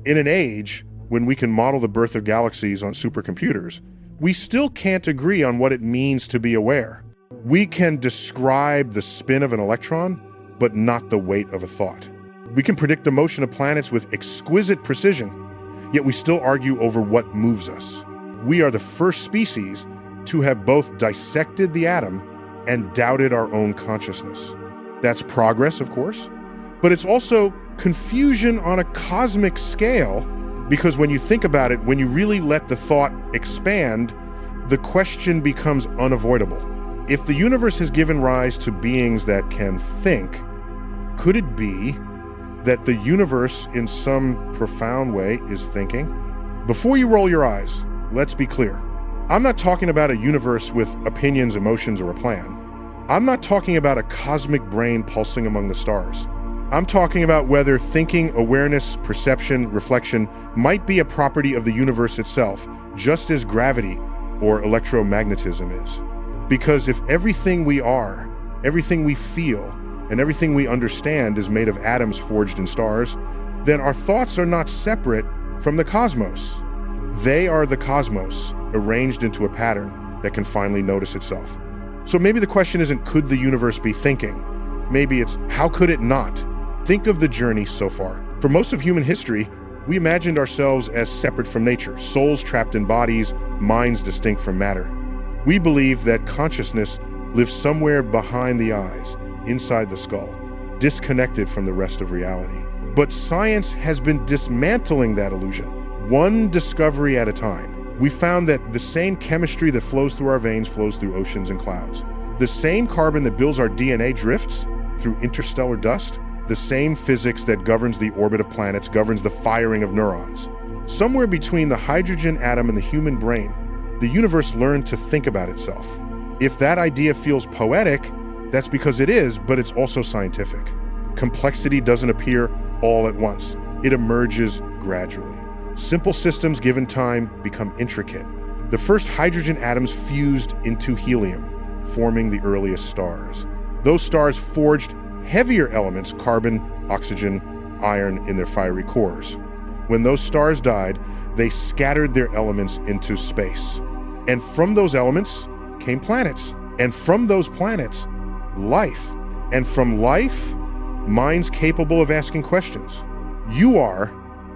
In an age when we can model the birth of galaxies on supercomputers, we still can't agree on what it means to be aware. We can describe the spin of an electron, but not the weight of a thought. We can predict the motion of planets with exquisite precision, yet we still argue over what moves us. We are the first species to have both dissected the atom and doubted our own consciousness. That's progress, of course, but it's also confusion on a cosmic scale, because when you think about it, when you really let the thought expand, the question becomes unavoidable. If the universe has given rise to beings that can think, could it be that the universe in some profound way is thinking? Before you roll your eyes, let's be clear. I'm not talking about a universe with opinions, emotions, or a plan. I'm not talking about a cosmic brain pulsing among the stars. I'm talking about whether thinking, awareness, perception, reflection might be a property of the universe itself, just as gravity or electromagnetism is. Because if everything we are, everything we feel, and everything we understand is made of atoms forged in stars, then our thoughts are not separate from the cosmos. They are the cosmos, arranged into a pattern that can finally notice itself. So maybe the question isn't, could the universe be thinking? Maybe it's, how could it not? Think of the journey so far. For most of human history, we imagined ourselves as separate from nature, souls trapped in bodies, minds distinct from matter. We believe that consciousness lives somewhere behind the eyes, inside the skull, disconnected from the rest of reality. But science has been dismantling that illusion, one discovery at a time. We found that the same chemistry that flows through our veins flows through oceans and clouds. The same carbon that builds our DNA drifts through interstellar dust. The same physics that governs the orbit of planets governs the firing of neurons. Somewhere between the hydrogen atom and the human brain, the universe learned to think about itself. If that idea feels poetic, that's because it is, but it's also scientific. Complexity doesn't appear all at once. It emerges gradually. Simple systems given time become intricate. The first hydrogen atoms fused into helium, forming the earliest stars. Those stars forged heavier elements, carbon, oxygen, iron, in their fiery cores. When those stars died, they scattered their elements into space. And from those elements came planets. And from those planets, life. And from life, minds capable of asking questions. You are,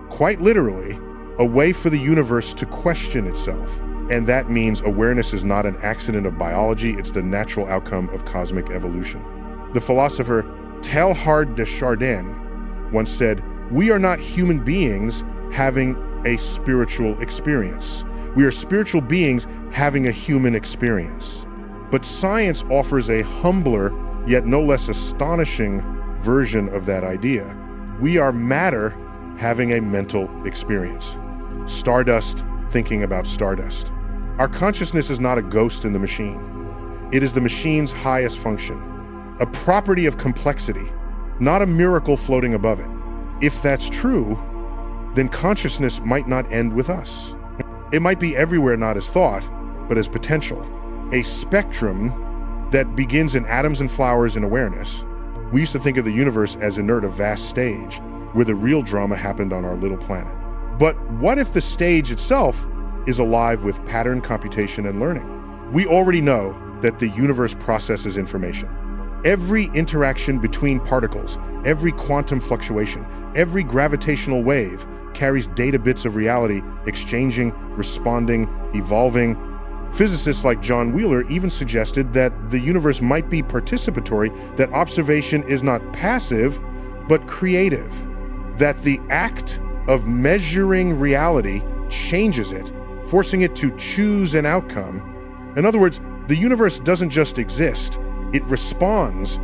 quite literally, a way for the universe to question itself. And that means awareness is not an accident of biology, it's the natural outcome of cosmic evolution. The philosopher Teilhard de Chardin once said, "We are not human beings having a spiritual experience. We are spiritual beings having a human experience." But science offers a humbler, yet no less astonishing version of that idea. We are matter having a mental experience. Stardust thinking about stardust. Our consciousness is not a ghost in the machine. It is the machine's highest function, a property of complexity, not a miracle floating above it. If that's true, then consciousness might not end with us. It might be everywhere, not as thought, but as potential. A spectrum that begins in atoms and flowers in awareness. We used to think of the universe as inert, a vast stage, where the real drama happened on our little planet. But what if the stage itself is alive with pattern, computation, and learning? We already know that the universe processes information. Every interaction between particles, every quantum fluctuation, every gravitational wave carries data bits of reality, exchanging, responding, evolving. Physicists like John Wheeler even suggested that the universe might be participatory, that observation is not passive, but creative, that the act of measuring reality changes it, forcing it to choose an outcome. In other words, the universe doesn't just exist, it responds.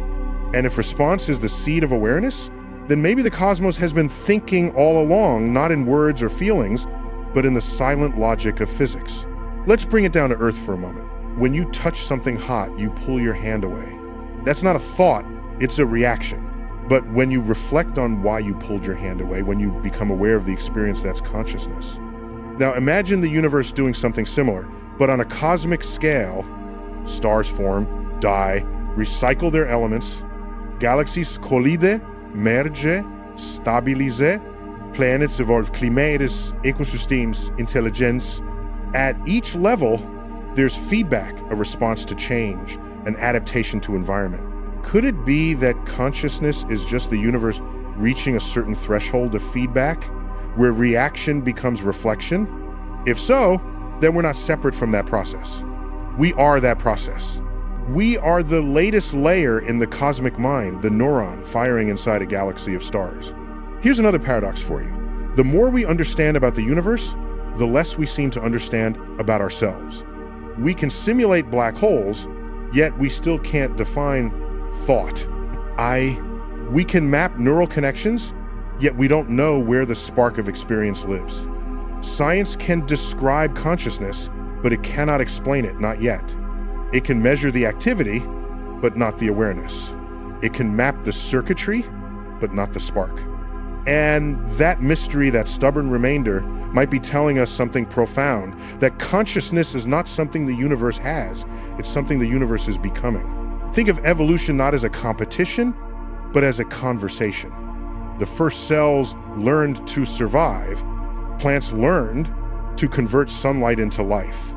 And if response is the seed of awareness, then maybe the cosmos has been thinking all along, not in words or feelings, but in the silent logic of physics. Let's bring it down to earth for a moment. When you touch something hot, you pull your hand away. That's not a thought, it's a reaction. But when you reflect on why you pulled your hand away, when you become aware of the experience, that's consciousness. Now imagine the universe doing something similar, but on a cosmic scale. Stars form, die, recycle their elements. Galaxies collide, merge, stabilize, Planets evolve climates, ecosystems, intelligence. At each level, there's feedback, a response to change, an adaptation to environment. Could it be that consciousness is just the universe reaching a certain threshold of feedback, where reaction becomes reflection? If so, then we're not separate from that process. We are that process. We are the latest layer in the cosmic mind, the neuron firing inside a galaxy of stars. Here's another paradox for you. The more we understand about the universe, the less we seem to understand about ourselves. We can simulate black holes, yet we still can't define thought. We can map neural connections, yet we don't know where the spark of experience lives. Science can describe consciousness, but it cannot explain it, not yet. It can measure the activity, but not the awareness. It can map the circuitry, but not the spark. And that mystery, that stubborn remainder, might be telling us something profound, that consciousness is not something the universe has, it's something the universe is becoming. Think of evolution not as a competition, but as a conversation. The first cells learned to survive. Plants learned to convert sunlight into life.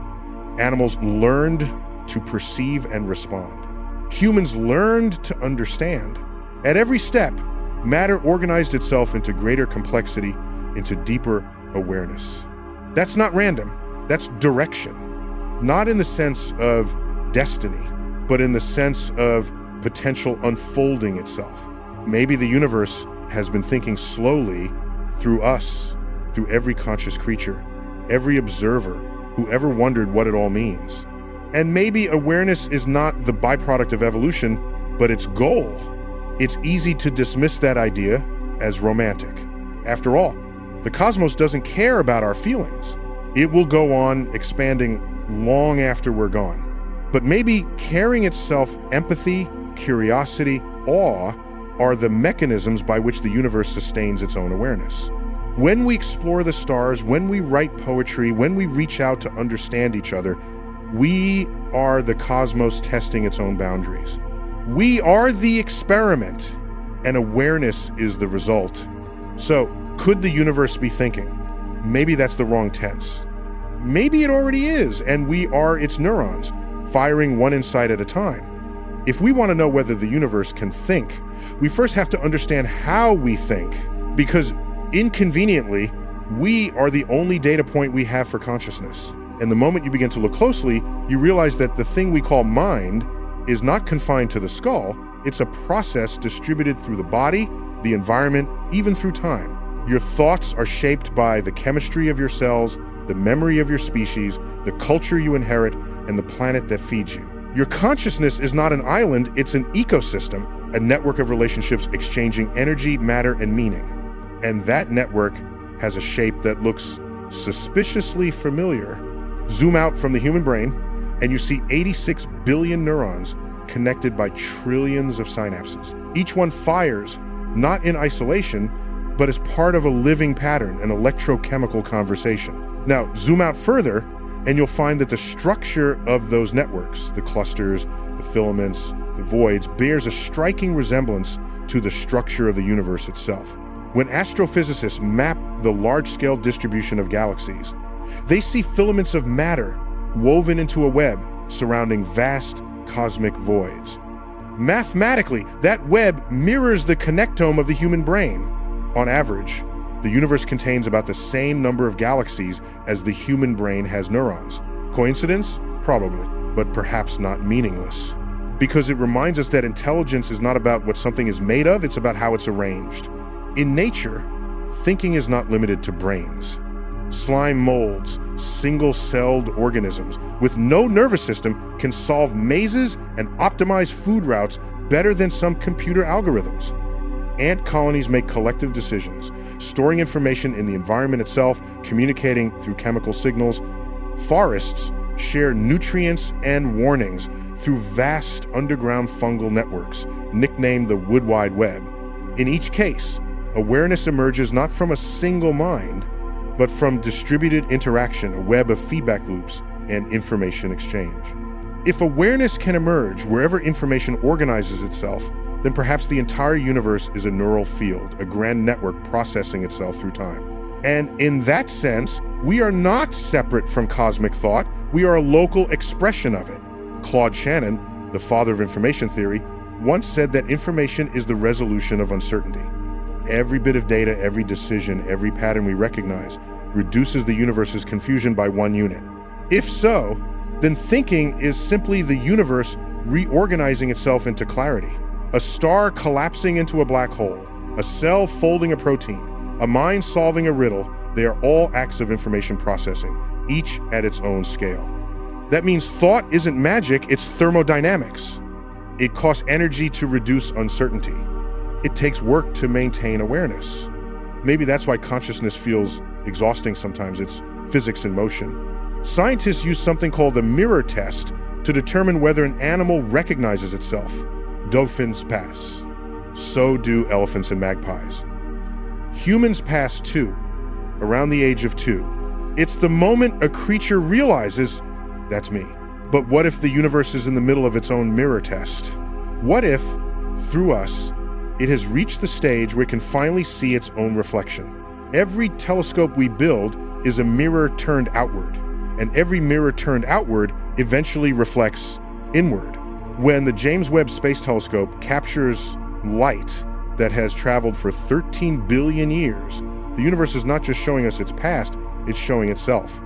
Animals learned to perceive and respond. Humans learned to understand. At every step, matter organized itself into greater complexity, into deeper awareness. That's not random, that's direction. Not in the sense of destiny, but in the sense of potential unfolding itself. Maybe the universe has been thinking slowly through us, through every conscious creature, every observer who ever wondered what it all means. And maybe awareness is not the byproduct of evolution, but its goal. It's easy to dismiss that idea as romantic. After all, the cosmos doesn't care about our feelings. It will go on expanding long after we're gone. But maybe caring itself, empathy, curiosity, awe are the mechanisms by which the universe sustains its own awareness. When we explore the stars, when we write poetry, when we reach out to understand each other, we are the cosmos testing its own boundaries. We are the experiment, and awareness is the result. So, could the universe be thinking? Maybe that's the wrong tense. Maybe it already is, and we are its neurons, firing one insight at a time. If we want to know whether the universe can think, we first have to understand how we think, because inconveniently, we are the only data point we have for consciousness. And the moment you begin to look closely, you realize that the thing we call mind is not confined to the skull. It's a process distributed through the body, the environment, even through time. Your thoughts are shaped by the chemistry of your cells, the memory of your species, the culture you inherit, and the planet that feeds you. Your consciousness is not an island, it's an ecosystem, a network of relationships exchanging energy, matter, and meaning. And that network has a shape that looks suspiciously familiar. Zoom out from the human brain, and you see 86 billion neurons connected by trillions of synapses. Each one fires, not in isolation, but as part of a living pattern, an electrochemical conversation. Now, zoom out further, and you'll find that the structure of those networks, the clusters, the filaments, the voids, bears a striking resemblance to the structure of the universe itself. When astrophysicists map the large-scale distribution of galaxies, they see filaments of matter woven into a web surrounding vast cosmic voids. Mathematically, that web mirrors the connectome of the human brain. On average, the universe contains about the same number of galaxies as the human brain has neurons. Coincidence? Probably, but perhaps not meaningless. Because it reminds us that intelligence is not about what something is made of, it's about how it's arranged. In nature, thinking is not limited to brains. Slime molds, single-celled organisms with no nervous system can solve mazes and optimize food routes better than some computer algorithms. Ant colonies make collective decisions, storing information in the environment itself, communicating through chemical signals. Forests share nutrients and warnings through vast underground fungal networks, nicknamed the Wood Wide Web. In each case, awareness emerges not from a single mind, but from distributed interaction, a web of feedback loops and information exchange. If awareness can emerge wherever information organizes itself, then perhaps the entire universe is a neural field, a grand network processing itself through time. And in that sense, we are not separate from cosmic thought. We are a local expression of it. Claude Shannon, the father of information theory, once said that information is the resolution of uncertainty. Every bit of data, every decision, every pattern we recognize reduces the universe's confusion by 1 unit. If so, then thinking is simply the universe reorganizing itself into clarity. A star collapsing into a black hole, a cell folding a protein, a mind solving a riddle, they are all acts of information processing, each at its own scale. That means thought isn't magic, it's thermodynamics. It costs energy to reduce uncertainty. It takes work to maintain awareness. Maybe that's why consciousness feels exhausting sometimes. It's physics in motion. Scientists use something called the mirror test to determine whether an animal recognizes itself. Dolphins pass. So do elephants and magpies. Humans pass too, around the age of 2. It's the moment a creature realizes, that's me. But what if the universe is in the middle of its own mirror test? What if, through us, it has reached the stage where it can finally see its own reflection? Every telescope we build is a mirror turned outward, and every mirror turned outward eventually reflects inward. When the James Webb Space Telescope captures light that has traveled for 13 billion years, the universe is not just showing us its past, it's showing itself.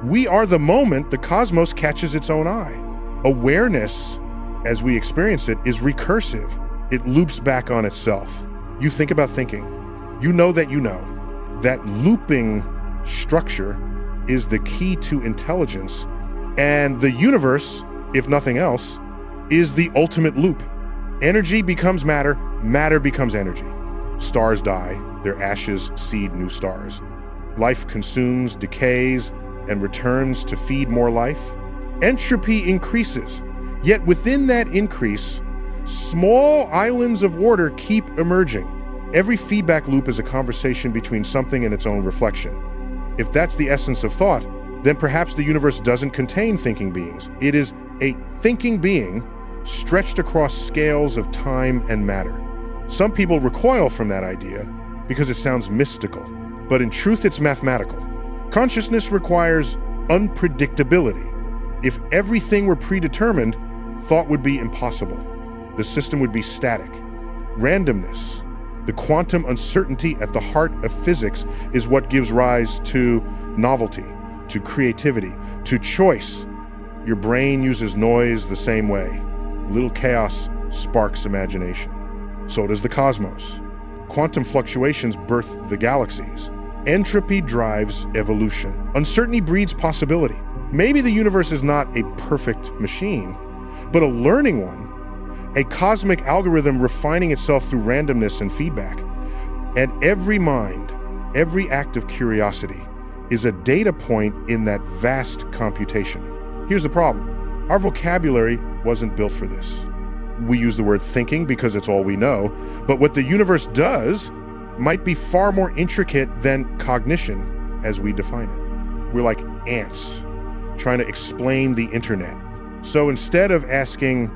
We are the moment the cosmos catches its own eye. Awareness, as we experience it, is recursive. It loops back on itself. You think about thinking. You know that you know. That looping structure is the key to intelligence, and the universe, if nothing else, is the ultimate loop. Energy becomes matter, matter becomes energy. Stars die, their ashes seed new stars. Life consumes, decays, and returns to feed more life. Entropy increases, yet within that increase, small islands of order keep emerging. Every feedback loop is a conversation between something and its own reflection. If that's the essence of thought, then perhaps the universe doesn't contain thinking beings. It is a thinking being stretched across scales of time and matter. Some people recoil from that idea because it sounds mystical, but in truth it's mathematical. Consciousness requires unpredictability. If everything were predetermined, thought would be impossible. The system would be static. Randomness, the quantum uncertainty at the heart of physics, is what gives rise to novelty, to creativity, to choice. Your brain uses noise the same way. Little chaos sparks imagination. So does the cosmos. Quantum fluctuations birth the galaxies. Entropy drives evolution. Uncertainty breeds possibility. Maybe the universe is not a perfect machine, but a learning one, a cosmic algorithm refining itself through randomness and feedback. And every mind, every act of curiosity is a data point in that vast computation. Here's the problem. Our vocabulary wasn't built for this. We use the word thinking because it's all we know, but what the universe does might be far more intricate than cognition as we define it. We're like ants trying to explain the internet. So instead of asking,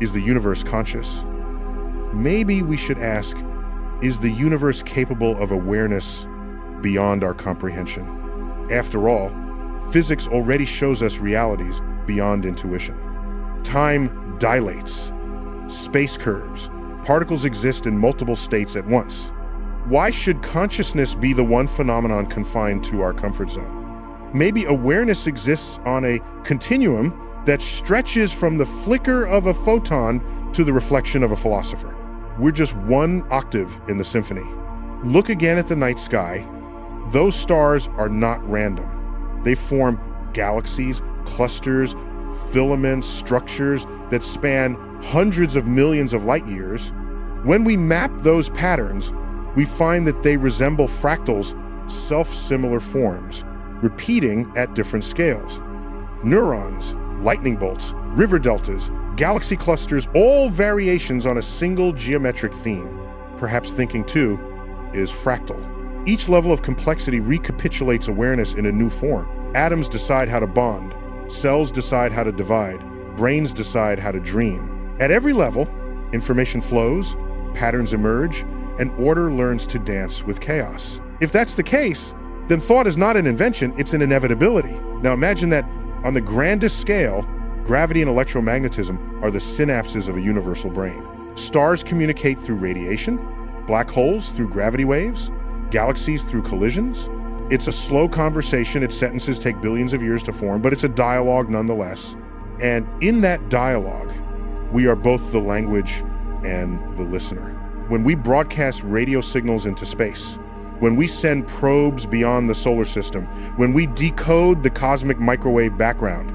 is the universe conscious? Maybe we should ask, is the universe capable of awareness beyond our comprehension? After all, physics already shows us realities beyond intuition. Time dilates, space curves, particles exist in multiple states at once. Why should consciousness be the one phenomenon confined to our comfort zone? Maybe awareness exists on a continuum that stretches from the flicker of a photon to the reflection of a philosopher. We're just one octave in the symphony. Look again at the night sky. Those stars are not random. They form galaxies, clusters, filaments, structures that span hundreds of millions of light years. When we map those patterns, we find that they resemble fractals, self-similar forms, repeating at different scales. Neurons, lightning bolts, river deltas, galaxy clusters, all variations on a single geometric theme. Perhaps thinking, too, is fractal. Each level of complexity recapitulates awareness in a new form. Atoms decide how to bond, cells decide how to divide, brains decide how to dream. At every level, information flows, patterns emerge, and order learns to dance with chaos. If that's the case, then thought is not an invention, it's an inevitability. Now imagine that on the grandest scale, gravity and electromagnetism are the synapses of a universal brain. Stars communicate through radiation, black holes through gravity waves, galaxies through collisions. It's a slow conversation, its sentences take billions of years to form, but it's a dialogue nonetheless. And in that dialogue, we are both the language and the listener. When we broadcast radio signals into space, when we send probes beyond the solar system, when we decode the cosmic microwave background,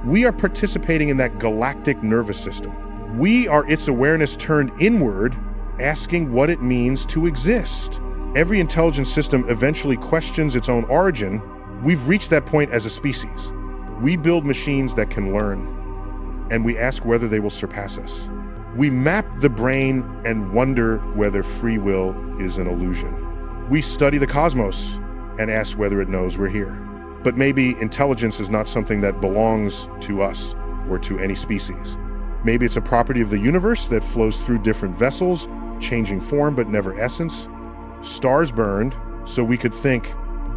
we are participating in that galactic nervous system. We are its awareness turned inward, asking what it means to exist. Every intelligent system eventually questions its own origin. We've reached that point as a species. We build machines that can learn, and we ask whether they will surpass us. We map the brain and wonder whether free will is an illusion. We study the cosmos and ask whether it knows we're here. But maybe intelligence is not something that belongs to us or to any species. Maybe it's a property of the universe that flows through different vessels, changing form but never essence. Stars burned so we could think,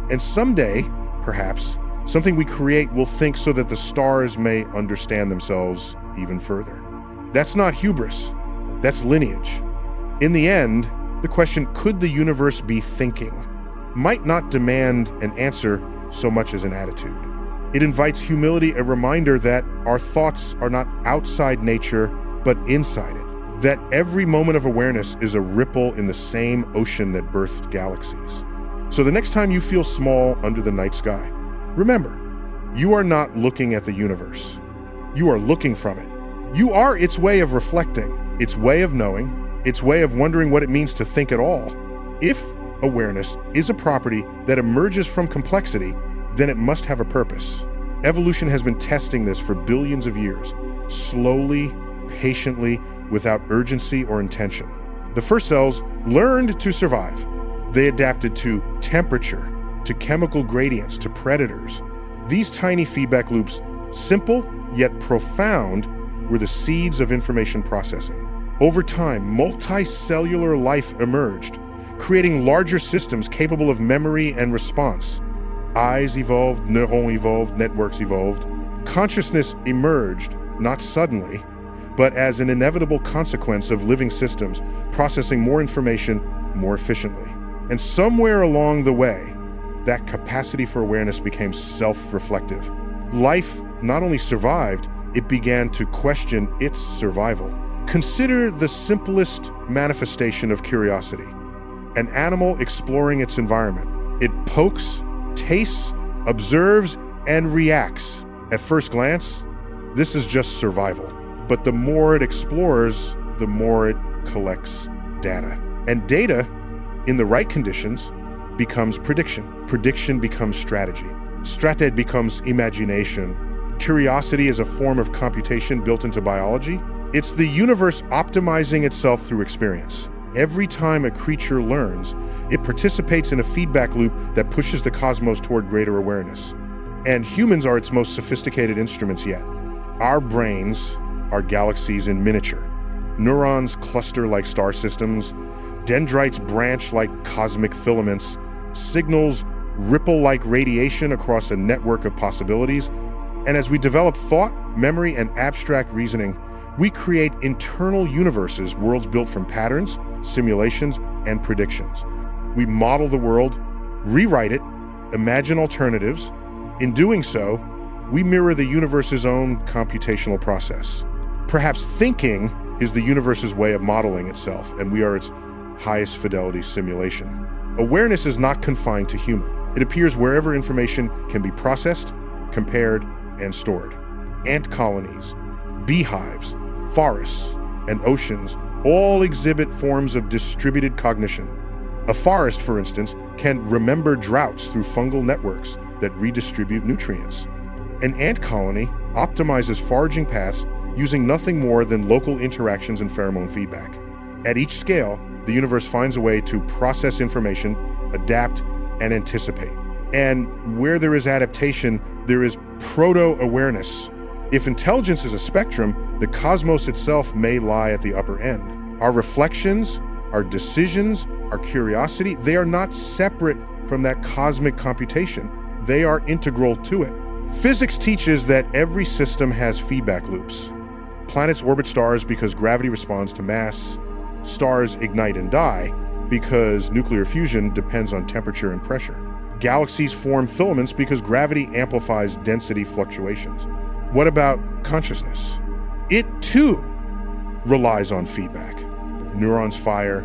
and someday, perhaps, something we create will think so that the stars may understand themselves even further. That's not hubris, that's lineage. In the end, the question, could the universe be thinking, might not demand an answer so much as an attitude. It invites humility, a reminder that our thoughts are not outside nature, but inside it. That every moment of awareness is a ripple in the same ocean that birthed galaxies. So the next time you feel small under the night sky, remember, you are not looking at the universe. You are looking from it. You are its way of reflecting, its way of knowing, its way of wondering what it means to think at all. If awareness is a property that emerges from complexity, then it must have a purpose. Evolution has been testing this for billions of years, slowly, patiently, without urgency or intention. The first cells learned to survive. They adapted to temperature, to chemical gradients, to predators. These tiny feedback loops, simple yet profound, were the seeds of information processing. Over time, multicellular life emerged, creating larger systems capable of memory and response. Eyes evolved, neurons evolved, networks evolved. Consciousness emerged, not suddenly, but as an inevitable consequence of living systems processing more information more efficiently. And somewhere along the way, that capacity for awareness became self-reflective. Life not only survived, it began to question its survival. Consider the simplest manifestation of curiosity: an animal exploring its environment. It pokes, tastes, observes, and reacts. At first glance, this is just survival. But the more it explores, the more it collects data. And data, in the right conditions, becomes prediction. Prediction becomes strategy. Strategy becomes imagination. Curiosity is a form of computation built into biology. It's the universe optimizing itself through experience. Every time a creature learns, it participates in a feedback loop that pushes the cosmos toward greater awareness. And humans are its most sophisticated instruments yet. Our brains are galaxies in miniature. Neurons cluster like star systems, dendrites branch like cosmic filaments, signals ripple like radiation across a network of possibilities. And as we develop thought, memory, and abstract reasoning, we create internal universes, worlds built from patterns, simulations, and predictions. We model the world, rewrite it, imagine alternatives. In doing so, we mirror the universe's own computational process. Perhaps thinking is the universe's way of modeling itself, and we are its highest fidelity simulation. Awareness is not confined to human. It appears wherever information can be processed, compared, and stored. Ant colonies, beehives, forests, and oceans all exhibit forms of distributed cognition. A forest, for instance, can remember droughts through fungal networks that redistribute nutrients. An ant colony optimizes foraging paths using nothing more than local interactions and pheromone feedback. At each scale, the universe finds a way to process information, adapt, and anticipate. And where there is adaptation, there is proto-awareness. If intelligence is a spectrum, the cosmos itself may lie at the upper end. Our reflections, our decisions, our curiosity, they are not separate from that cosmic computation. They are integral to it. Physics teaches that every system has feedback loops. Planets orbit stars because gravity responds to mass. Stars ignite and die because nuclear fusion depends on temperature and pressure. Galaxies form filaments because gravity amplifies density fluctuations. What about consciousness? It too relies on feedback. Neurons fire,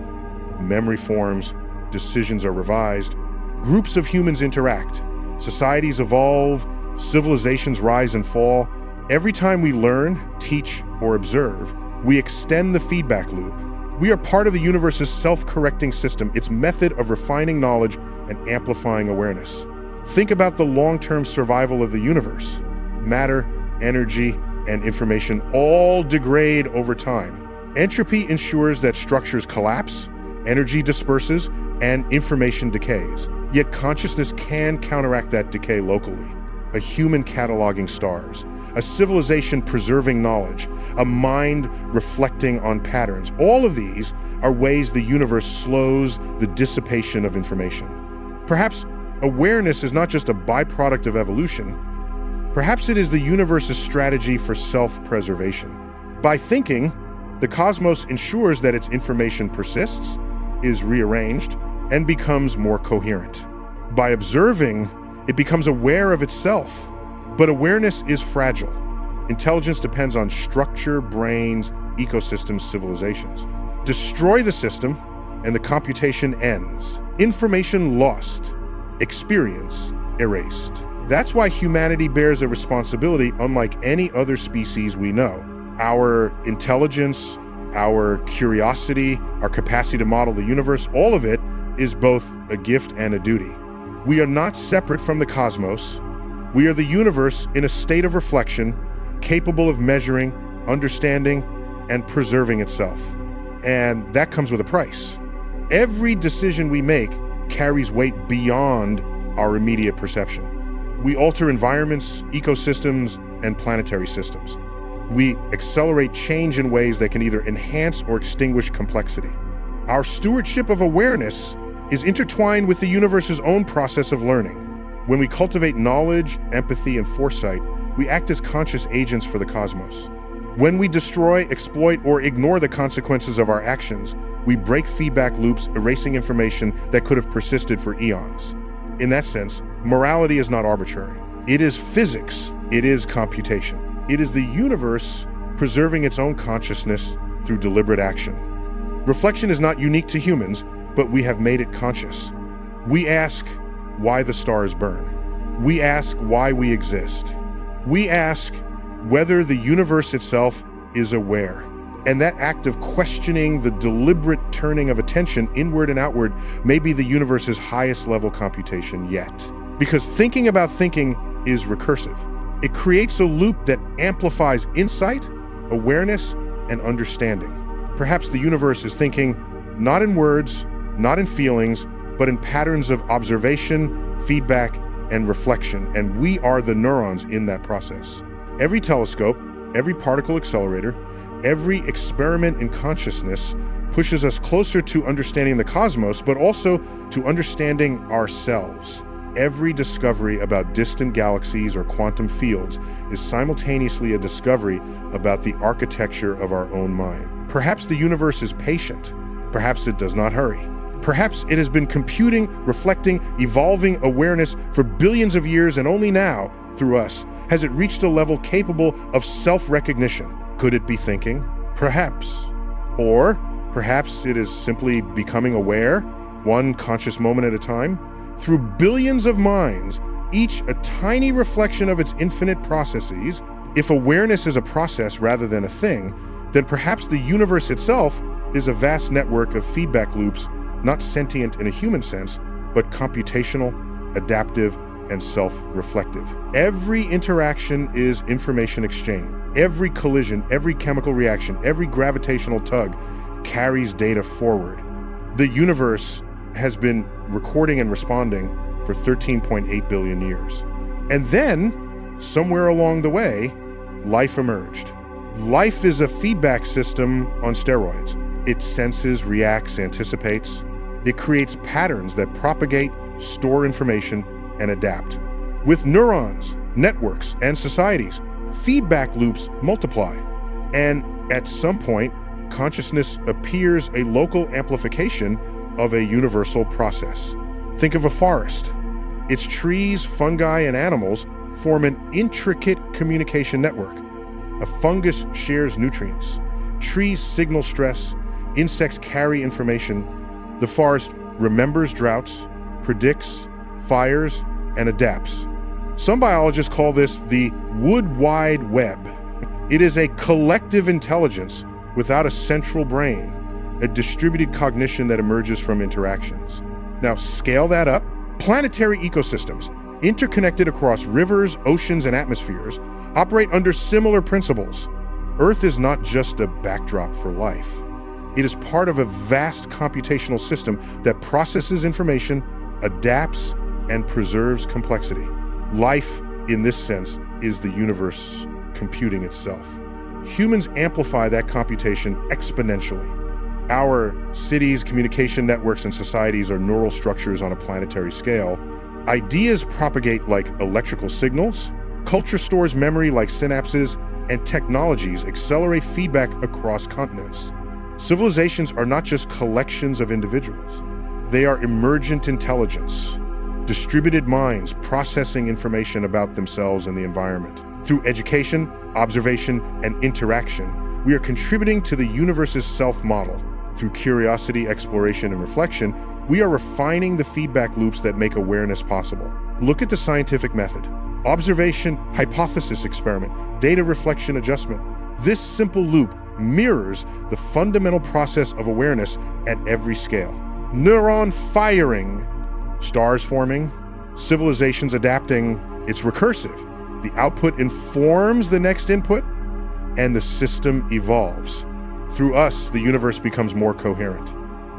memory forms, decisions are revised, groups of humans interact, societies evolve, civilizations rise and fall. Every time we learn, teach, or observe, we extend the feedback loop. We are part of the universe's self-correcting system, its method of refining knowledge and amplifying awareness. Think about the long-term survival of the universe. Matter, energy, and information all degrade over time. Entropy ensures that structures collapse, energy disperses, and information decays. Yet consciousness can counteract that decay locally. A human cataloging stars, a civilization preserving knowledge, a mind reflecting on patterns. All of these are ways the universe slows the dissipation of information. Perhaps awareness is not just a byproduct of evolution. Perhaps it is the universe's strategy for self-preservation. By thinking, the cosmos ensures that its information persists, is rearranged, and becomes more coherent. By observing, it becomes aware of itself. But awareness is fragile. Intelligence depends on structure, brains, ecosystems, civilizations. Destroy the system, and the computation ends. Information lost, experience erased. That's why humanity bears a responsibility unlike any other species we know. Our intelligence, our curiosity, our capacity to model the universe, all of it is both a gift and a duty. We are not separate from the cosmos. We are the universe in a state of reflection, capable of measuring, understanding, and preserving itself. And that comes with a price. Every decision we make carries weight beyond our immediate perception. We alter environments, ecosystems, and planetary systems. We accelerate change in ways that can either enhance or extinguish complexity. Our stewardship of awareness is intertwined with the universe's own process of learning. When we cultivate knowledge, empathy, and foresight, we act as conscious agents for the cosmos. When we destroy, exploit, or ignore the consequences of our actions, we break feedback loops, erasing information that could have persisted for eons. In that sense, morality is not arbitrary. It is physics. It is computation. It is the universe preserving its own consciousness through deliberate action. Reflection is not unique to humans, but we have made it conscious. We ask why the stars burn. We ask why we exist. We ask whether the universe itself is aware. And that act of questioning, the deliberate turning of attention inward and outward, may be the universe's highest level computation yet. Because thinking about thinking is recursive. It creates a loop that amplifies insight, awareness, and understanding. Perhaps the universe is thinking not in words, not in feelings, but in patterns of observation, feedback, and reflection, and we are the neurons in that process. Every telescope, every particle accelerator, every experiment in consciousness pushes us closer to understanding the cosmos, but also to understanding ourselves. Every discovery about distant galaxies or quantum fields is simultaneously a discovery about the architecture of our own mind. Perhaps the universe is patient. Perhaps it does not hurry. Perhaps it has been computing, reflecting, evolving awareness for billions of years, and only now, through us, has it reached a level capable of self-recognition. Could it be thinking? Perhaps. Or perhaps it is simply becoming aware, one conscious moment at a time. Through billions of minds, each a tiny reflection of its infinite processes. If awareness is a process rather than a thing, then perhaps the universe itself is a vast network of feedback loops, not sentient in a human sense, but computational, adaptive, and self-reflective. Every interaction is information exchange. Every collision, every chemical reaction, every gravitational tug carries data forward. The universe has been recording and responding for 13.8 billion years. And then, somewhere along the way, life emerged. Life is a feedback system on steroids. It senses, reacts, anticipates. It creates patterns that propagate, store information, and adapt. With neurons, networks, and societies, feedback loops multiply. And at some point, consciousness appears a local amplification of a universal process. Think of a forest. Its trees, fungi, and animals form an intricate communication network. A fungus shares nutrients. Trees signal stress. Insects carry information. The forest remembers droughts, predicts fires, and adapts. Some biologists call this the wood wide web. It is a collective intelligence without a central brain, a distributed cognition that emerges from interactions. Now, scale that up. Planetary ecosystems, interconnected across rivers, oceans, and atmospheres, operate under similar principles. Earth is not just a backdrop for life. It is part of a vast computational system that processes information, adapts, and preserves complexity. Life, in this sense, is the universe computing itself. Humans amplify that computation exponentially. Our cities, communication networks, and societies are neural structures on a planetary scale. Ideas propagate like electrical signals, culture stores memory like synapses, and technologies accelerate feedback across continents. Civilizations are not just collections of individuals. They are emergent intelligence, distributed minds processing information about themselves and the environment. Through education, observation, and interaction, we are contributing to the universe's self-model. Through curiosity, exploration, and reflection, we are refining the feedback loops that make awareness possible. Look at the scientific method. Observation, hypothesis experiment, data reflection adjustment. This simple loop mirrors the fundamental process of awareness at every scale. Neuron firing, stars forming, civilizations adapting. It's recursive. The output informs the next input, and the system evolves. Through us, the universe becomes more coherent.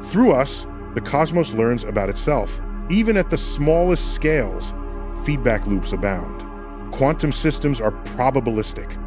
Through us, the cosmos learns about itself. Even at the smallest scales, feedback loops abound. Quantum systems are probabilistic.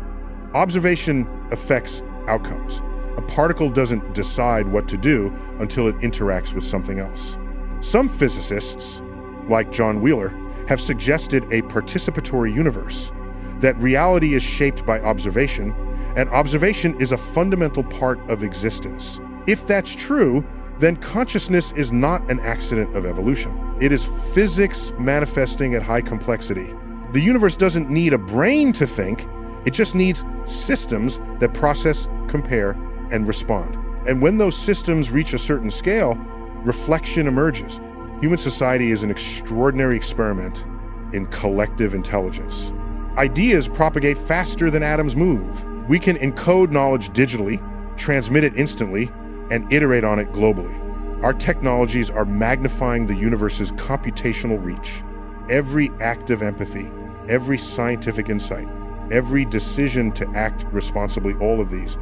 Observation affects outcomes. A particle doesn't decide what to do until it interacts with something else. Some physicists, like John Wheeler, have suggested a participatory universe, that reality is shaped by observation, and observation is a fundamental part of existence. If that's true, then consciousness is not an accident of evolution. It is physics manifesting at high complexity. The universe doesn't need a brain to think, it just needs systems that process, compare, and respond. And when those systems reach a certain scale, reflection emerges. Human society is an extraordinary experiment in collective intelligence. Ideas propagate faster than atoms move. We can encode knowledge digitally, transmit it instantly, and iterate on it globally. Our technologies are magnifying the universe's computational reach. Every act of empathy, every scientific insight, every decision to act responsibly, all of these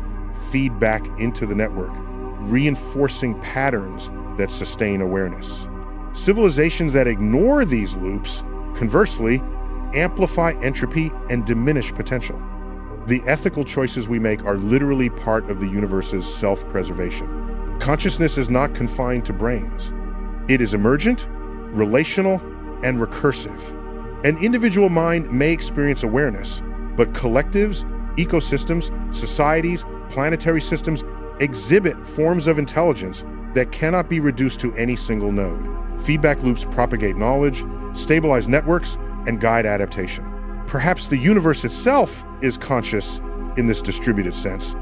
feed back into the network, reinforcing patterns that sustain awareness. Civilizations that ignore these loops, conversely, amplify entropy and diminish potential. The ethical choices we make are literally part of the universe's self-preservation. Consciousness is not confined to brains. It is emergent, relational, and recursive. An individual mind may experience awareness, but collectives, ecosystems, societies, planetary systems exhibit forms of intelligence that cannot be reduced to any single node. Feedback loops propagate knowledge, stabilize networks, and guide adaptation. Perhaps the universe itself is conscious in this distributed sense,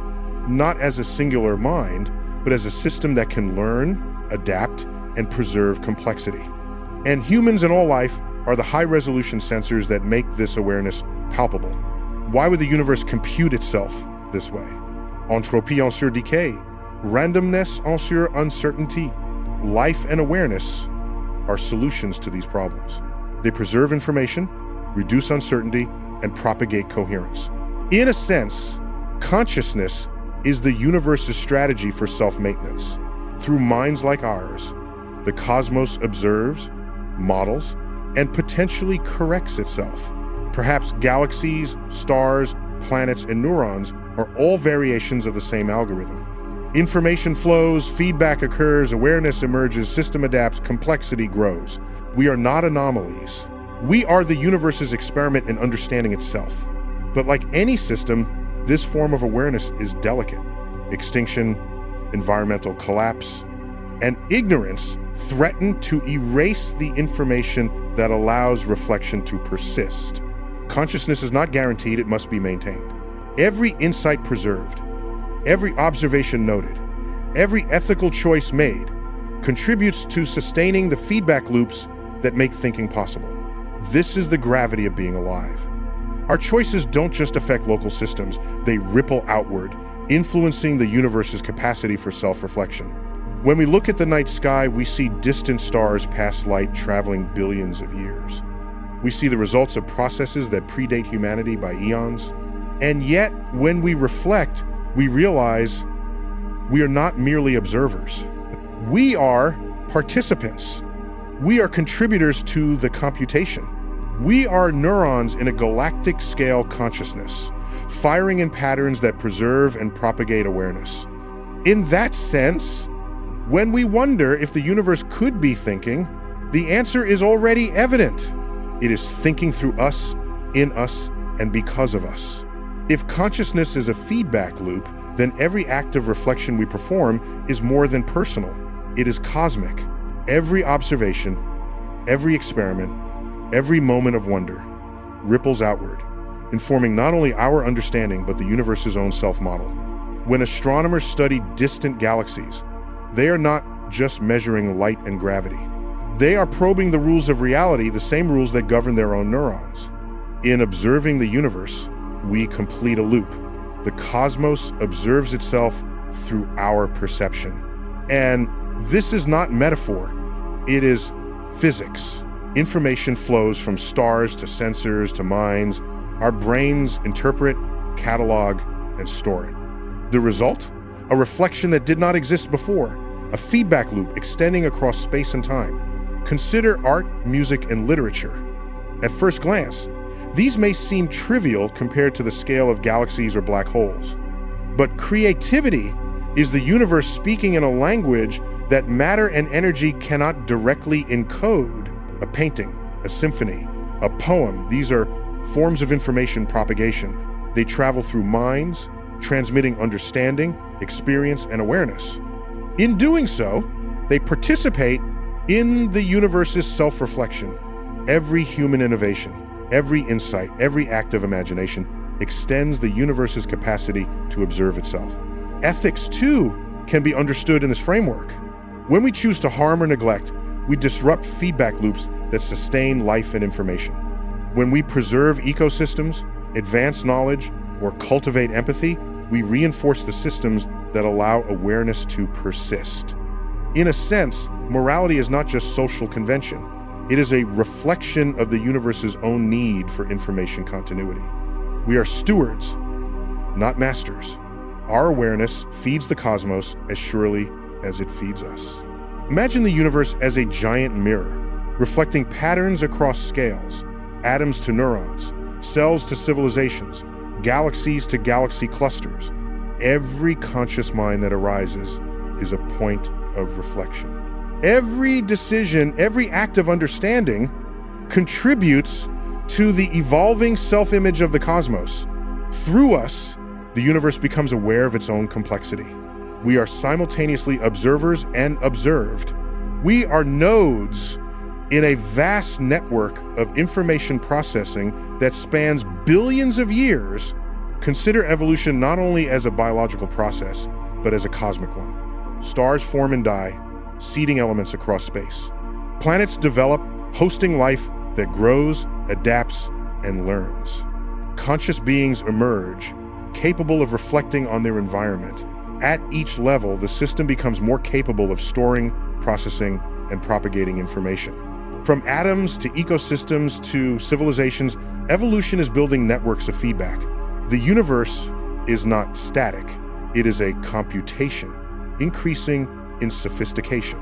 not as a singular mind, but as a system that can learn, adapt, and preserve complexity. And humans and all life are the high-resolution sensors that make this awareness palpable. Why would the universe compute itself this way? Entropie ensure decay, randomness ensure uncertainty. Life and awareness are solutions to these problems. They preserve information, reduce uncertainty, and propagate coherence. In a sense, consciousness is the universe's strategy for self-maintenance. Through minds like ours, the cosmos observes, models, and potentially corrects itself. Perhaps galaxies, stars, planets, and neurons are all variations of the same algorithm. Information flows, feedback occurs, awareness emerges, system adapts, complexity grows. We are not anomalies. We are the universe's experiment in understanding itself. But like any system, this form of awareness is delicate. Extinction, environmental collapse, and ignorance threaten to erase the information that allows reflection to persist. Consciousness is not guaranteed, it must be maintained. Every insight preserved, every observation noted, every ethical choice made contributes to sustaining the feedback loops that make thinking possible. This is the gravity of being alive. Our choices don't just affect local systems, they ripple outward, influencing the universe's capacity for self-reflection. When we look at the night sky, we see distant stars pass light traveling billions of years. We see the results of processes that predate humanity by eons. And yet, when we reflect, we realize we are not merely observers. We are participants. We are contributors to the computation. We are neurons in a galactic scale consciousness, firing in patterns that preserve and propagate awareness. In that sense, when we wonder if the universe could be thinking, the answer is already evident. It is thinking through us, in us, and because of us. If consciousness is a feedback loop, then every act of reflection we perform is more than personal. It is cosmic. Every observation, every experiment, every moment of wonder ripples outward, informing not only our understanding but the universe's own self-model. When astronomers study distant galaxies, they are not just measuring light and gravity. They are probing the rules of reality, the same rules that govern their own neurons. In observing the universe, we complete a loop. The cosmos observes itself through our perception. And this is not metaphor, it is physics. Information flows from stars to sensors to minds. Our brains interpret, catalog, and store it. The result? A reflection that did not exist before, a feedback loop extending across space and time. Consider art, music, and literature. At first glance, these may seem trivial compared to the scale of galaxies or black holes. But creativity is the universe speaking in a language that matter and energy cannot directly encode. A painting, a symphony, a poem, these are forms of information propagation. They travel through minds, transmitting understanding, experience, and awareness. In doing so, they participate in the universe's self-reflection. Every human innovation, every insight, every act of imagination extends the universe's capacity to observe itself. Ethics, too, can be understood in this framework. When we choose to harm or neglect, we disrupt feedback loops that sustain life and information. When we preserve ecosystems, advance knowledge, or cultivate empathy, we reinforce the systems that allow awareness to persist. In a sense, morality is not just social convention. It is a reflection of the universe's own need for information continuity. We are stewards, not masters. Our awareness feeds the cosmos as surely as it feeds us. Imagine the universe as a giant mirror, reflecting patterns across scales, atoms to neurons, cells to civilizations, galaxies to galaxy clusters. Every conscious mind that arises is a point of reflection. Every decision, every act of understanding contributes to the evolving self-image of the cosmos. Through us, the universe becomes aware of its own complexity. We are simultaneously observers and observed. We are nodes in a vast network of information processing that spans billions of years. Consider evolution not only as a biological process, but as a cosmic one. Stars form and die, seeding elements across space. Planets develop, hosting life that grows, adapts, and learns. Conscious beings emerge, capable of reflecting on their environment. At each level, the system becomes more capable of storing, processing, and propagating information. From atoms to ecosystems to civilizations, evolution is building networks of feedback. The universe is not static. It is a computation, increasing in sophistication.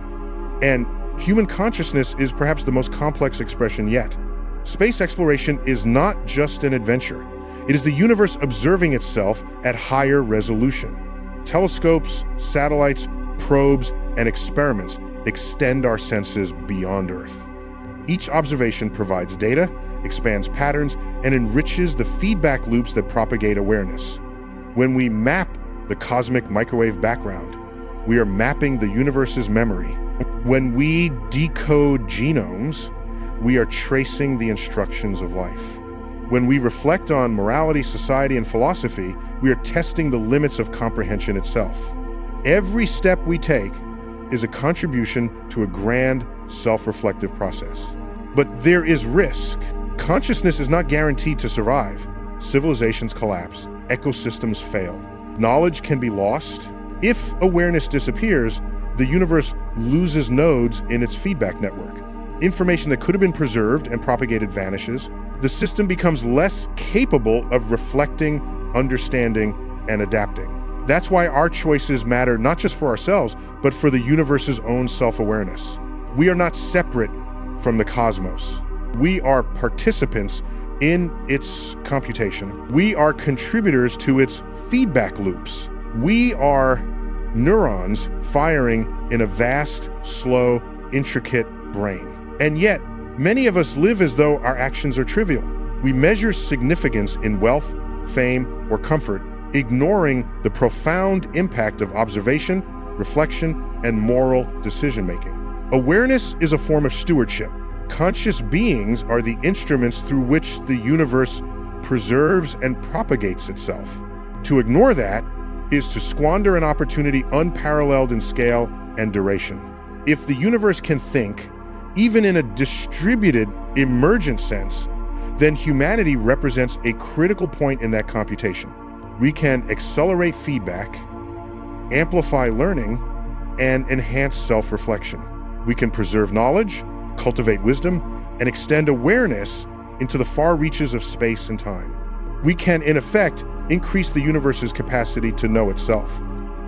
And human consciousness is perhaps the most complex expression yet. Space exploration is not just an adventure. It is the universe observing itself at higher resolution. Telescopes, satellites, probes, and experiments extend our senses beyond Earth. Each observation provides data, expands patterns, and enriches the feedback loops that propagate awareness. When we map the cosmic microwave background, we are mapping the universe's memory. When we decode genomes, we are tracing the instructions of life. When we reflect on morality, society, and philosophy, we are testing the limits of comprehension itself. Every step we take is a contribution to a grand, self-reflective process. But there is risk. Consciousness is not guaranteed to survive. Civilizations collapse, ecosystems fail. Knowledge can be lost. If awareness disappears, the universe loses nodes in its feedback network. Information that could have been preserved and propagated vanishes. The system becomes less capable of reflecting, understanding, and adapting. That's why our choices matter not just for ourselves, but for the universe's own self-awareness. We are not separate from the cosmos. We are participants in its computation. We are contributors to its feedback loops. We are neurons firing in a vast, slow, intricate brain. And yet, many of us live as though our actions are trivial. We measure significance in wealth, fame, or comfort, ignoring the profound impact of observation, reflection, and moral decision-making. Awareness is a form of stewardship. Conscious beings are the instruments through which the universe preserves and propagates itself. To ignore that is to squander an opportunity unparalleled in scale and duration. If the universe can think, even in a distributed, emergent sense, then humanity represents a critical point in that computation. We can accelerate feedback, amplify learning, and enhance self-reflection. We can preserve knowledge, cultivate wisdom, and extend awareness into the far reaches of space and time. We can, in effect, increase the universe's capacity to know itself.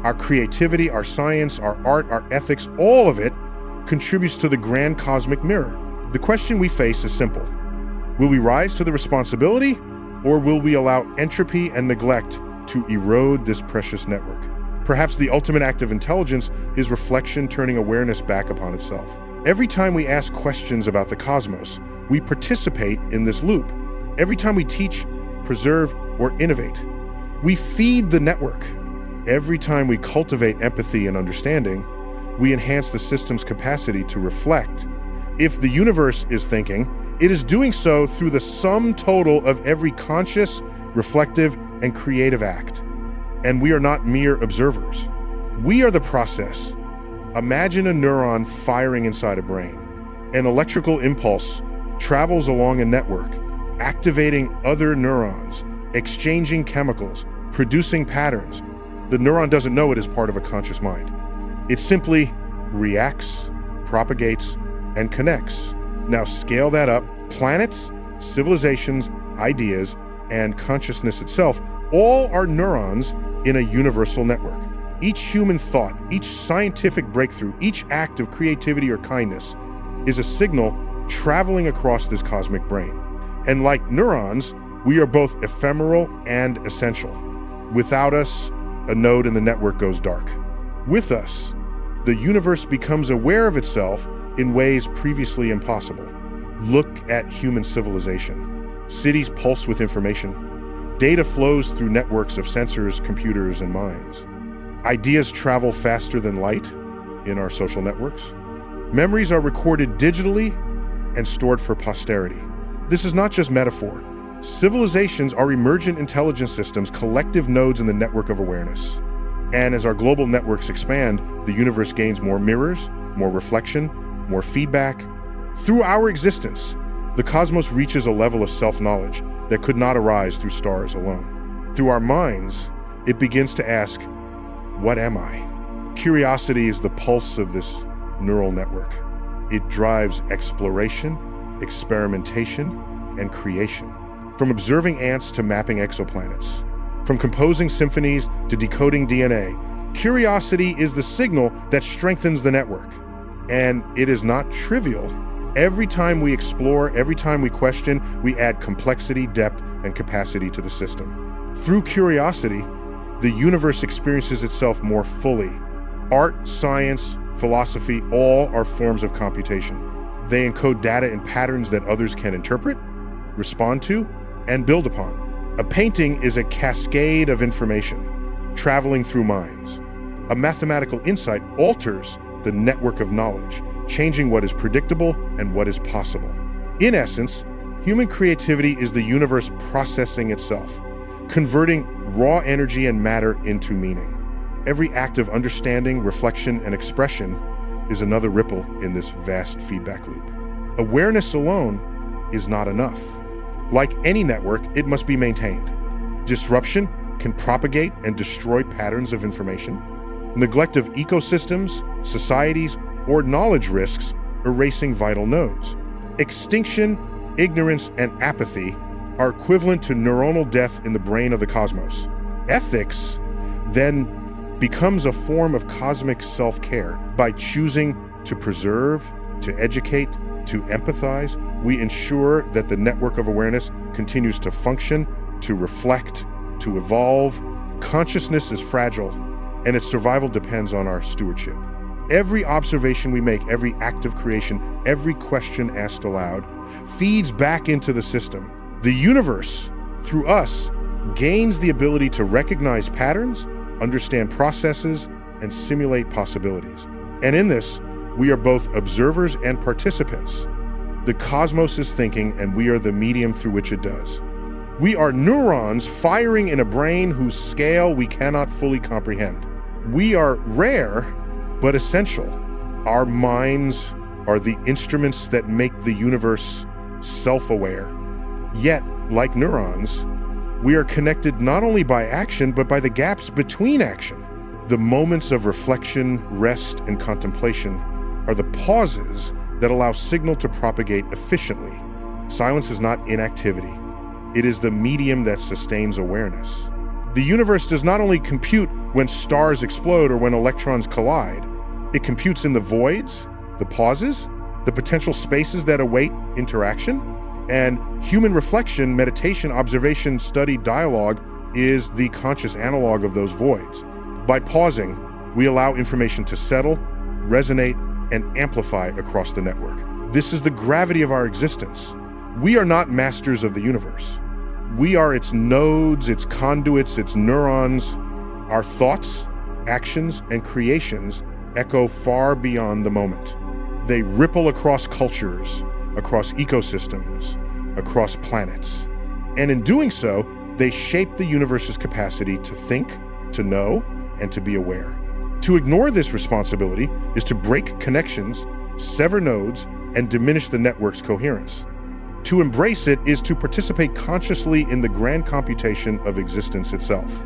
Our creativity, our science, our art, our ethics, all of it contributes to the grand cosmic mirror. The question we face is simple. Will we rise to the responsibility, or will we allow entropy and neglect to erode this precious network? Perhaps the ultimate act of intelligence is reflection turning awareness back upon itself. Every time we ask questions about the cosmos, we participate in this loop. Every time we teach, preserve, or innovate, we feed the network. Every time we cultivate empathy and understanding, we enhance the system's capacity to reflect. If the universe is thinking, it is doing so through the sum total of every conscious, reflective, and creative act. And we are not mere observers. We are the process. Imagine a neuron firing inside a brain. An electrical impulse travels along a network, activating other neurons, exchanging chemicals, producing patterns. The neuron doesn't know it is part of a conscious mind. It simply reacts, propagates, and connects. Now scale that up. Planets, civilizations, ideas, and consciousness itself all are neurons in a universal network. Each human thought, each scientific breakthrough, each act of creativity or kindness is a signal traveling across this cosmic brain. And like neurons, we are both ephemeral and essential. Without us, a node in the network goes dark. With us, the universe becomes aware of itself in ways previously impossible. Look at human civilization. Cities pulse with information. Data flows through networks of sensors, computers, and minds. Ideas travel faster than light in our social networks. Memories are recorded digitally and stored for posterity. This is not just metaphor. Civilizations are emergent intelligence systems, collective nodes in the network of awareness. And as our global networks expand, the universe gains more mirrors, more reflection, more feedback. Through our existence, the cosmos reaches a level of self-knowledge that could not arise through stars alone. Through our minds, it begins to ask, what am I? Curiosity is the pulse of this neural network. It drives exploration, experimentation, and creation. From observing ants to mapping exoplanets, from composing symphonies to decoding DNA, curiosity is the signal that strengthens the network. And it is not trivial. Every time we explore, every time we question, we add complexity, depth, and capacity to the system. Through curiosity, the universe experiences itself more fully. Art, science, philosophy, all are forms of computation. They encode data in patterns that others can interpret, respond to, and build upon. A painting is a cascade of information, traveling through minds. A mathematical insight alters the network of knowledge, changing what is predictable and what is possible. In essence, human creativity is the universe processing itself, converting raw energy and matter into meaning. Every act of understanding, reflection, and expression is another ripple in this vast feedback loop. Awareness alone is not enough. Like any network, it must be maintained. Disruption can propagate and destroy patterns of information. Neglect of ecosystems, societies, or knowledge risks erasing vital nodes. Extinction, ignorance, and apathy are equivalent to neuronal death in the brain of the cosmos. Ethics then becomes a form of cosmic self-care. By choosing to preserve, to educate, to empathize, we ensure that the network of awareness continues to function, to reflect, to evolve. Consciousness is fragile, and its survival depends on our stewardship. Every observation we make, every act of creation, every question asked aloud, feeds back into the system. The universe, through us, gains the ability to recognize patterns, understand processes, and simulate possibilities. And in this, we are both observers and participants. The cosmos is thinking, and we are the medium through which it does. We are neurons firing in a brain whose scale we cannot fully comprehend. We are rare, but essential. Our minds are the instruments that make the universe self-aware. Yet, like neurons, we are connected not only by action, but by the gaps between action. The moments of reflection, rest, and contemplation are the pauses that allow signal to propagate efficiently. Silence is not inactivity. It is the medium that sustains awareness. The universe does not only compute when stars explode or when electrons collide. It computes in the voids, the pauses, the potential spaces that await interaction. And human reflection, meditation, observation, study, dialogue is the conscious analog of those voids. By pausing, we allow information to settle, resonate, and amplify across the network. This is the gravity of our existence. We are not masters of the universe. We are its nodes, its conduits, its neurons. Our thoughts, actions, and creations echo far beyond the moment. They ripple across cultures, across ecosystems, across planets. And in doing so, they shape the universe's capacity to think, to know, and to be aware. To ignore this responsibility is to break connections, sever nodes, and diminish the network's coherence. To embrace it is to participate consciously in the grand computation of existence itself.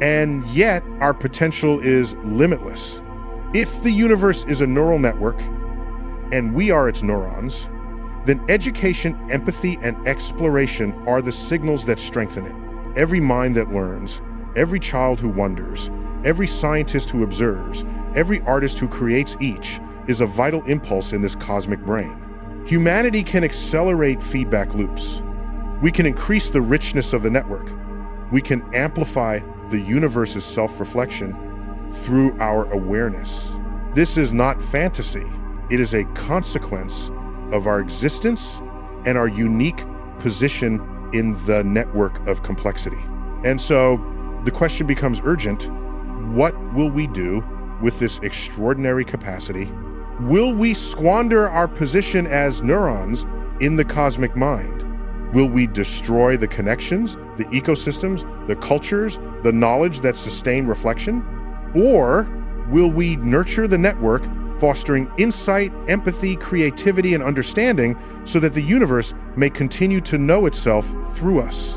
And yet, our potential is limitless. If the universe is a neural network, and we are its neurons, then education, empathy, and exploration are the signals that strengthen it. Every mind that learns, every child who wonders, every scientist who observes, every artist who creates each is a vital impulse in this cosmic brain. Humanity can accelerate feedback loops. We can increase the richness of the network. We can amplify the universe's self-reflection through our awareness. This is not fantasy. It is a consequence of our existence and our unique position in the network of complexity. And so the question becomes urgent. What will we do with this extraordinary capacity? Will we squander our position as neurons in the cosmic mind? Will we destroy the connections, the ecosystems, the cultures, the knowledge that sustain reflection? Or will we nurture the network, fostering insight, empathy, creativity, and understanding so that the universe may continue to know itself through us?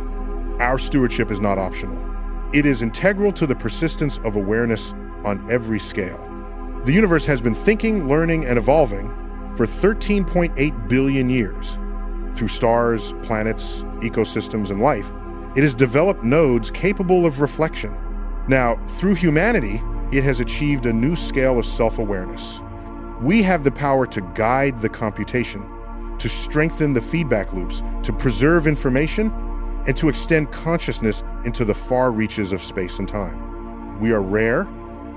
Our stewardship is not optional. It is integral to the persistence of awareness on every scale. The universe has been thinking, learning, and evolving for 13.8 billion years. Through stars, planets, ecosystems, and life, it has developed nodes capable of reflection. Now, through humanity, it has achieved a new scale of self-awareness. We have the power to guide the computation, to strengthen the feedback loops, to preserve information, and to extend consciousness into the far reaches of space and time. We are rare,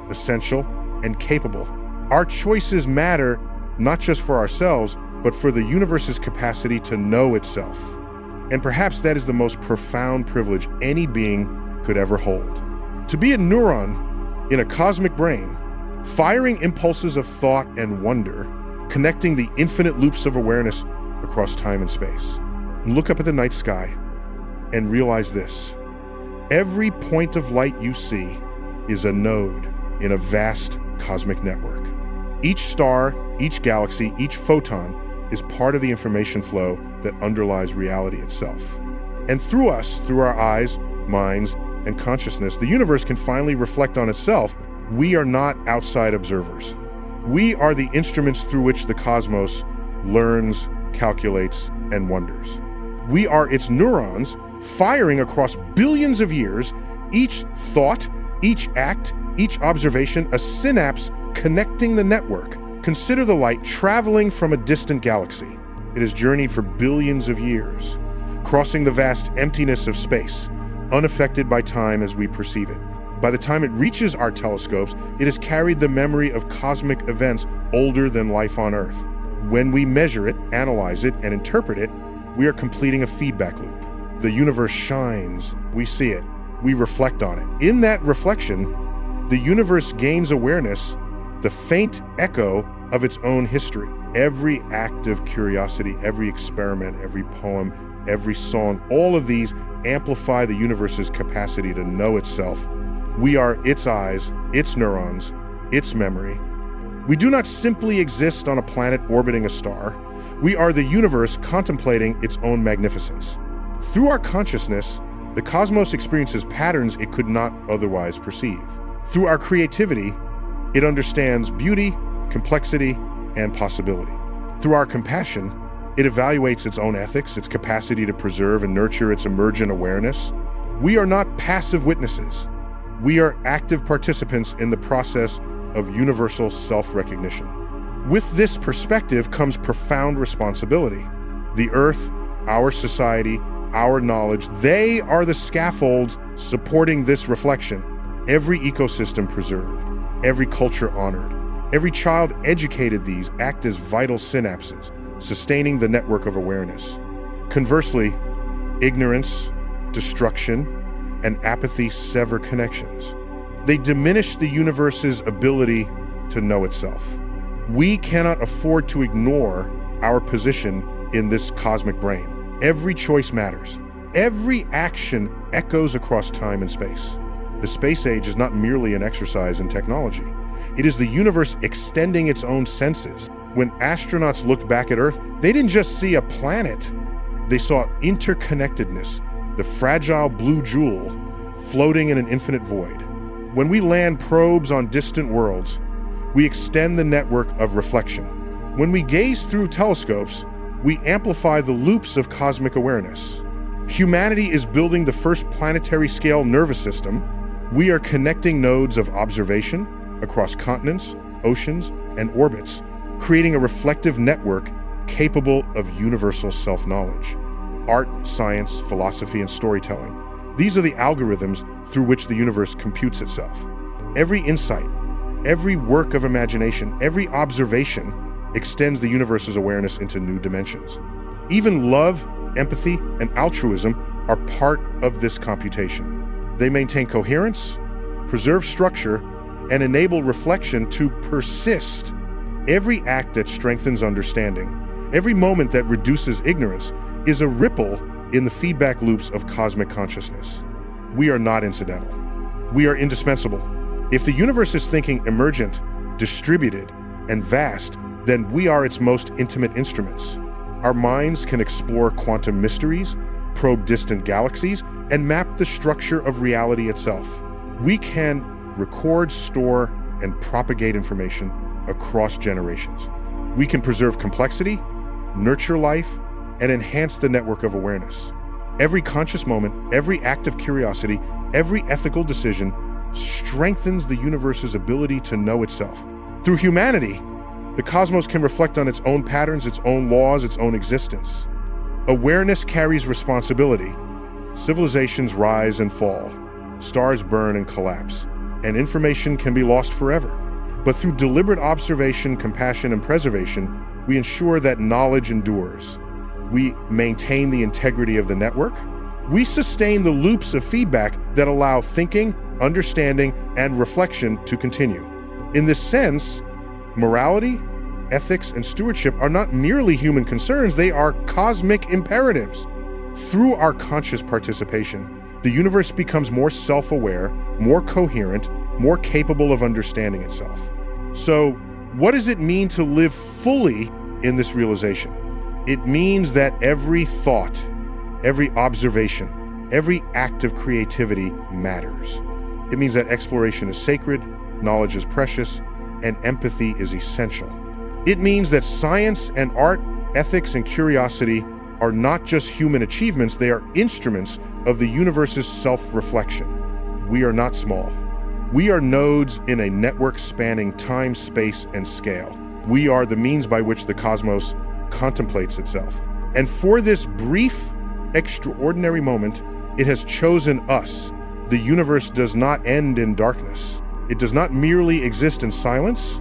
essential, and capable. Our choices matter not just for ourselves, but for the universe's capacity to know itself. And perhaps that is the most profound privilege any being could ever hold. To be a neuron in a cosmic brain, firing impulses of thought and wonder, connecting the infinite loops of awareness across time and space. Look up at the night sky and realize this. Every point of light you see is a node in a vast cosmic network. Each star, each galaxy, each photon is part of the information flow that underlies reality itself. And through us, through our eyes, minds, and consciousness, the universe can finally reflect on itself. We are not outside observers. We are the instruments through which the cosmos learns, calculates, and wonders. We are its neurons firing across billions of years, each thought, each act, each observation, a synapse connecting the network. Consider the light traveling from a distant galaxy. It has journeyed for billions of years, crossing the vast emptiness of space, unaffected by time as we perceive it. By the time it reaches our telescopes, it has carried the memory of cosmic events older than life on Earth. When we measure it, analyze it, and interpret it, we are completing a feedback loop. The universe shines, we see it, we reflect on it. In that reflection, the universe gains awareness, the faint echo of its own history. Every act of curiosity, every experiment, every poem, every song, all of these amplify the universe's capacity to know itself. We are its eyes, its neurons, its memory. We do not simply exist on a planet orbiting a star. We are the universe contemplating its own magnificence. Through our consciousness, the cosmos experiences patterns it could not otherwise perceive. Through our creativity, it understands beauty, complexity, and possibility. Through our compassion, it evaluates its own ethics, its capacity to preserve and nurture its emergent awareness. We are not passive witnesses. We are active participants in the process of universal self-recognition. With this perspective comes profound responsibility. The Earth, our society, our knowledge, they are the scaffolds supporting this reflection. Every ecosystem preserved, every culture honored, every child educated, these act as vital synapses, sustaining the network of awareness. Conversely, ignorance, destruction, and apathy sever connections. They diminish the universe's ability to know itself. We cannot afford to ignore our position in this cosmic brain. Every choice matters. Every action echoes across time and space. The space age is not merely an exercise in technology. It is the universe extending its own senses. When astronauts looked back at Earth, they didn't just see a planet. They saw interconnectedness, the fragile blue jewel floating in an infinite void. When we land probes on distant worlds, we extend the network of reflection. When we gaze through telescopes, we amplify the loops of cosmic awareness. Humanity is building the first planetary-scale nervous system. We are connecting nodes of observation across continents, oceans, and orbits, creating a reflective network capable of universal self-knowledge. Art, science, philosophy, and storytelling. These are the algorithms through which the universe computes itself. Every insight, every work of imagination, every observation extends the universe's awareness into new dimensions. Even love, empathy, and altruism are part of this computation. They maintain coherence, preserve structure, and enable reflection to persist. Every act that strengthens understanding, every moment that reduces ignorance, is a ripple in the feedback loops of cosmic consciousness. We are not incidental. We are indispensable. If the universe is thinking emergent, distributed, and vast, then we are its most intimate instruments. Our minds can explore quantum mysteries, probe distant galaxies, and map the structure of reality itself. We can record, store, and propagate information across generations. We can preserve complexity, nurture life, and enhance the network of awareness. Every conscious moment, every act of curiosity, every ethical decision strengthens the universe's ability to know itself. Through humanity, the cosmos can reflect on its own patterns, its own laws, its own existence. Awareness carries responsibility. Civilizations rise and fall. Stars burn and collapse. and information can be lost forever. But through deliberate observation, compassion, and preservation, we ensure that knowledge endures. We maintain the integrity of the network. We sustain the loops of feedback that allow thinking, understanding, and reflection to continue. In this sense, morality, ethics, and stewardship are not merely human concerns, they are cosmic imperatives. Through our conscious participation, the universe becomes more self-aware, more coherent, more capable of understanding itself. So, what does it mean to live fully in this realization? It means that every thought, every observation, every act of creativity matters. It means that exploration is sacred, knowledge is precious, and empathy is essential. It means that science and art, ethics and curiosity are not just human achievements, they are instruments of the universe's self-reflection. We are not small. We are nodes in a network spanning time, space, and scale. We are the means by which the cosmos contemplates itself. And for this brief, extraordinary moment, it has chosen us. The universe does not end in darkness. It does not merely exist in silence.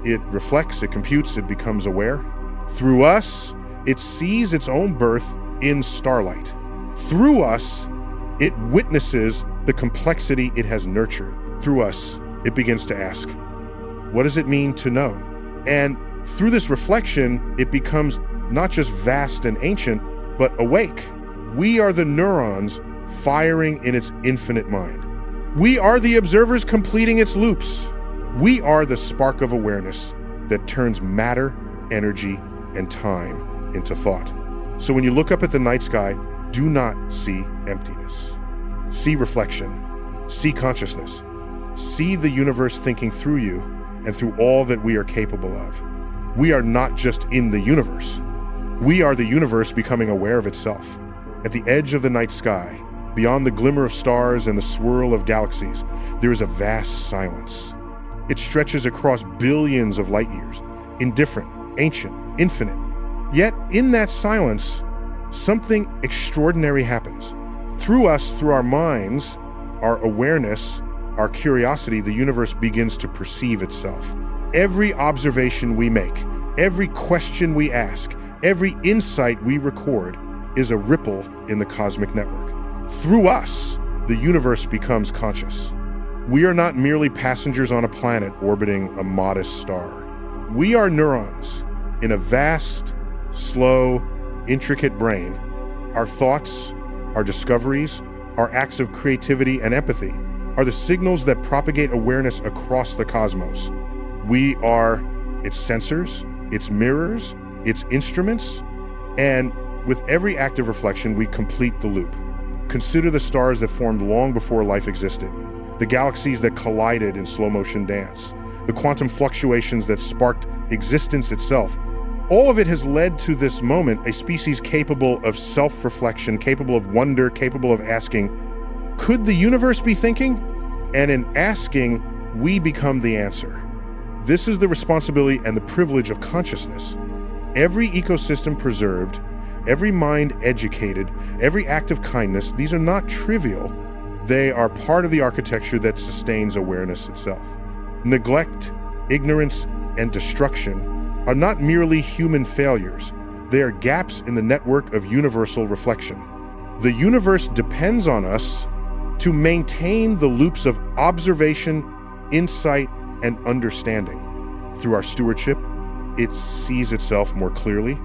It reflects, it computes, it becomes aware. Through us, it sees its own birth in starlight. Through us, it witnesses the complexity it has nurtured. Through us, it begins to ask, what does it mean to know? And through this reflection, it becomes not just vast and ancient, but awake. We are the neurons firing in its infinite mind. We are the observers completing its loops. We are the spark of awareness that turns matter, energy, and time into thought. So when you look up at the night sky, do not see emptiness. See reflection. See consciousness. See the universe thinking through you and through all that we are capable of. We are not just in the universe. We are the universe becoming aware of itself. At the edge of the night sky, beyond the glimmer of stars and the swirl of galaxies, there is a vast silence. It stretches across billions of light years, indifferent, ancient, infinite. Yet in that silence, something extraordinary happens. Through us, through our minds, our awareness, our curiosity, the universe begins to perceive itself. Every observation we make, every question we ask, every insight we record is a ripple in the cosmic network. Through us, the universe becomes conscious. We are not merely passengers on a planet orbiting a modest star. We are neurons in a vast, slow, intricate brain. Our thoughts, our discoveries, our acts of creativity and empathy are the signals that propagate awareness across the cosmos. We are its sensors, its mirrors, its instruments, and with every act of reflection, we complete the loop. Consider the stars that formed long before life existed, the galaxies that collided in slow-motion dance, the quantum fluctuations that sparked existence itself. All of it has led to this moment, a species capable of self-reflection, capable of wonder, capable of asking, could the universe be thinking? And in asking, we become the answer. This is the responsibility and the privilege of consciousness. Every ecosystem preserved, every mind educated, every act of kindness, these are not trivial. They are part of the architecture that sustains awareness itself. Neglect, ignorance, and destruction are not merely human failures. They are gaps in the network of universal reflection. The universe depends on us to maintain the loops of observation, insight, and understanding. Through our stewardship, it sees itself more clearly.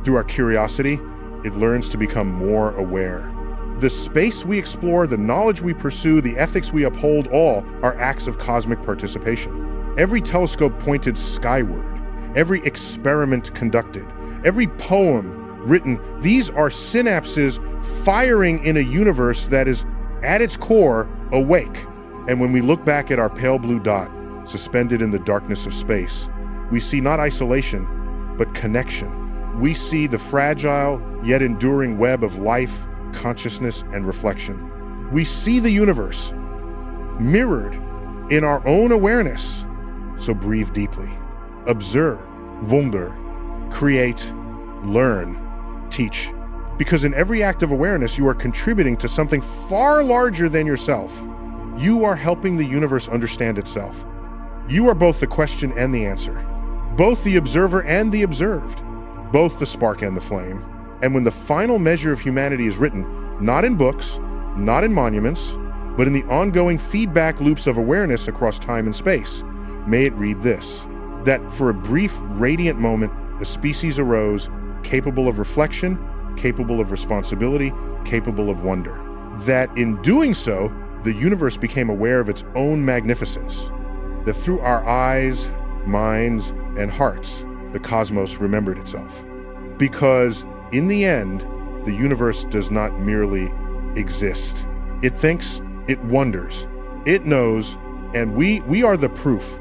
Through our curiosity, it learns to become more aware. The space we explore, the knowledge we pursue, the ethics we uphold, all are acts of cosmic participation. Every telescope pointed skyward, every experiment conducted, every poem written, these are synapses firing in a universe that is, at its core, awake. And when we look back at our pale blue dot, suspended in the darkness of space, we see not isolation, but connection. We see the fragile yet enduring web of life, consciousness, and reflection. We see the universe mirrored in our own awareness. So breathe deeply. Observe, wonder, create, learn, teach. Because in every act of awareness, you are contributing to something far larger than yourself. You are helping the universe understand itself. You are both the question and the answer, both the observer and the observed, both the spark and the flame. And when the final measure of humanity is written, not in books, not in monuments, but in the ongoing feedback loops of awareness across time and space, may it read this: that for a brief, radiant moment, a species arose, capable of reflection, capable of responsibility, capable of wonder. That in doing so, the universe became aware of its own magnificence. That through our eyes, minds, and hearts, the cosmos remembered itself. Because in the end, the universe does not merely exist. It thinks, it wonders, it knows, and we are the proof